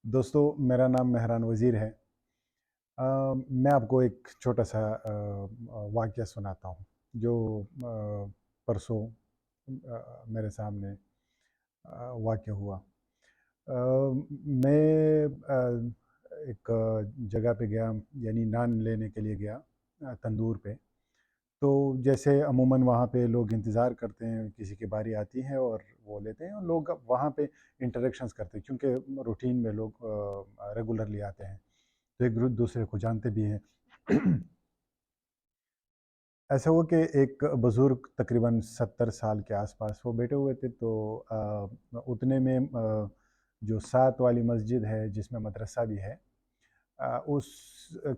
دوستو، میرا نام مہران وزیر ہے۔ میں آپ کو ایک چھوٹا سا واقعہ سناتا ہوں جو پرسوں میرے سامنے واقع ہوا۔ میں ایک جگہ پہ گیا، یعنی نان لینے کے لیے گیا تندور پہ۔ تو جیسے عموماً وہاں پہ لوگ انتظار کرتے ہیں، کسی کی باری آتی ہے اور وہ لیتے ہیں، اور لوگ وہاں پہ انٹریکشنز کرتے ہیں کیونکہ روٹین میں لوگ ریگولرلی آتے ہیں، تو ایک دوسرے کو جانتے بھی ہیں۔ ایسا ہوا کہ ایک بزرگ تقریباً 70 سال کے آس پاس وہ بیٹھے ہوئے تھے، تو اتنے میں جو ساتھ والی مسجد ہے جس میں مدرسہ بھی ہے، اس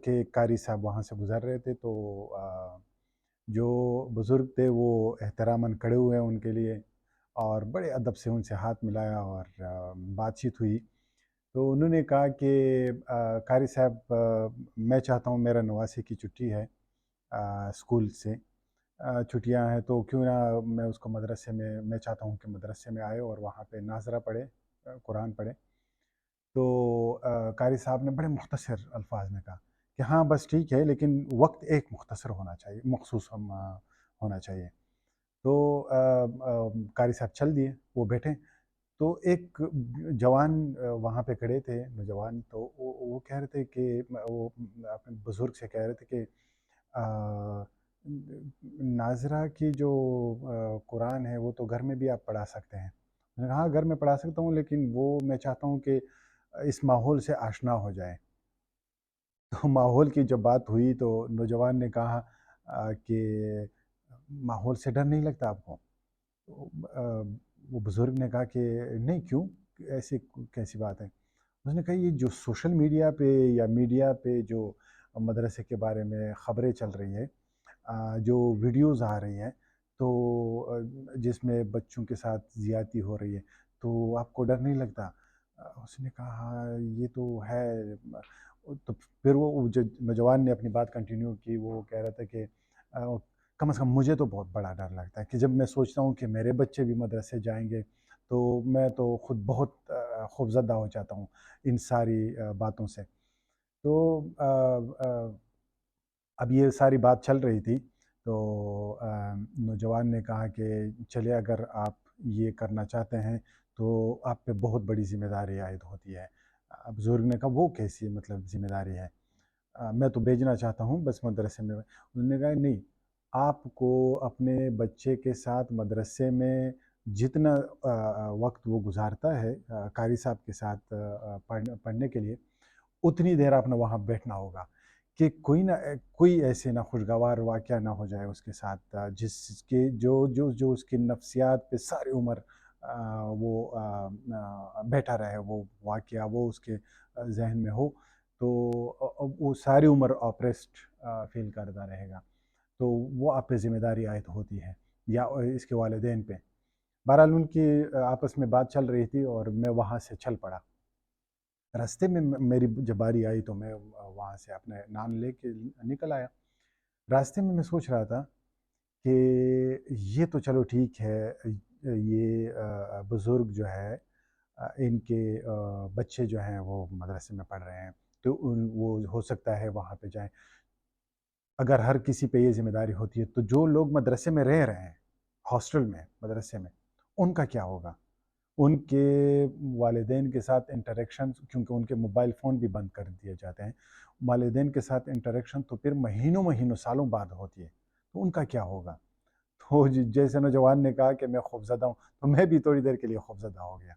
کے قاری صاحب وہاں سے گزر رہے تھے۔ تو جو بزرگ تھے وہ احتراماً کھڑے ہوئے ان کے لیے، اور بڑے ادب سے ان سے ہاتھ ملایا اور بات چیت ہوئی۔ تو انہوں نے کہا کہ قاری صاحب، میں چاہتا ہوں، میرا نواسی کی چھٹی ہے اسکول سے، چھٹیاں ہیں، تو کیوں نہ میں اس کو مدرسے میں چاہتا ہوں کہ مدرسے میں آئے اور وہاں پہ ناظرہ پڑھے، قرآن پڑھے۔ تو قاری صاحب نے بڑے مختصر الفاظ میں کہا کہ ہاں بس ٹھیک ہے، لیکن وقت ایک مختصر ہونا چاہیے، مخصوص ہونا چاہیے۔ تو قاری صاحب چل دیے، وہ بیٹھے۔ تو ایک جوان وہاں پہ کھڑے تھے، نوجوان، تو وہ کہہ رہے تھے کہ وہ اپنے بزرگ سے کہہ رہے تھے کہ ناظرہ کی جو قرآن ہے وہ تو گھر میں بھی آپ پڑھا سکتے ہیں۔ میں نے کہا ہاں گھر میں پڑھا سکتا ہوں، لیکن وہ میں چاہتا ہوں کہ اس ماحول سے آشنا ہو جائے۔ تو ماحول کی جب بات ہوئی تو نوجوان نے کہا کہ ماحول سے ڈر نہیں لگتا آپ کو؟ تو وہ بزرگ نے کہا کہ نہیں، کیوں، ایسی کیسی بات ہے؟ اس نے کہا یہ جو سوشل میڈیا پہ یا میڈیا پہ جو مدرسے کے بارے میں خبریں چل رہی ہیں، جو ویڈیوز آ رہی ہیں، تو جس میں بچوں کے ساتھ زیادتی ہو رہی ہے، تو آپ کو ڈر نہیں لگتا؟ اس نے کہا ہاں یہ تو ہے۔ تو پھر وہ جو نوجوان نے اپنی بات کنٹینیو کی، وہ کہہ رہا تھا کہ کم از کم مجھے تو بہت بڑا ڈر لگتا ہے کہ جب میں سوچتا ہوں کہ میرے بچے بھی مدرسے جائیں گے، تو میں تو خود بہت خوفزدہ ہو جاتا ہوں ان ساری باتوں سے۔ تو اب یہ ساری بات چل رہی تھی، تو نوجوان نے کہا کہ چلے، اگر آپ یہ کرنا چاہتے ہیں تو آپ پہ بہت بڑی ذمہ داری عائد ہوتی ہے۔ بزرگ نے کہا وہ کیسی مطلب ذمہ داری ہے؟ میں تو بھیجنا چاہتا ہوں بس مدرسے میں۔ انہوں نے کہا نہیں، آپ کو اپنے بچے کے ساتھ مدرسے میں جتنا وقت وہ گزارتا ہے قاری صاحب کے ساتھ پڑھنے کے لیے، اتنی دیر آپ نے وہاں بیٹھنا ہوگا، کہ کوئی ایسے نہ خوشگوار واقعہ نہ ہو جائے اس کے ساتھ، جس کے جو اس کی نفسیات پہ ساری عمر وہ بیٹھا رہے، وہ واقعہ وہ اس کے ذہن میں ہو، تو وہ ساری عمر آپریسڈ فیل کرتا رہے گا۔ تو وہ آپ پہ ذمہ داری عائد ہوتی ہے، یا اس کے والدین پہ۔ بہرحال ان کی آپس میں بات چل رہی تھی اور میں وہاں سے چل پڑا۔ راستے میں میری جب باری آئی تو میں وہاں سے اپنے نان لے کے نکل آیا۔ راستے میں سوچ رہا تھا کہ یہ تو چلو ٹھیک ہے، یہ بزرگ جو ہے، ان کے بچے جو ہیں وہ مدرسے میں پڑھ رہے ہیں، تو وہ ہو سکتا ہے وہاں پہ جائیں۔ اگر ہر کسی پہ یہ ذمہ داری ہوتی ہے تو جو لوگ مدرسے میں رہ رہے ہیں، ہاسٹل میں، مدرسے میں، ان کا کیا ہوگا؟ ان کے والدین کے ساتھ انٹریکشن، کیونکہ ان کے موبائل فون بھی بند کر دیے جاتے ہیں، والدین کے ساتھ انٹریکشن تو پھر مہینوں مہینوں سالوں بعد ہوتی ہے، تو ان کا کیا ہوگا؟ تو جیسے نوجوان نے کہا کہ میں خوفزدہ ہوں، تو میں بھی تھوڑی دیر کے لیے خوفزدہ ہو گیا۔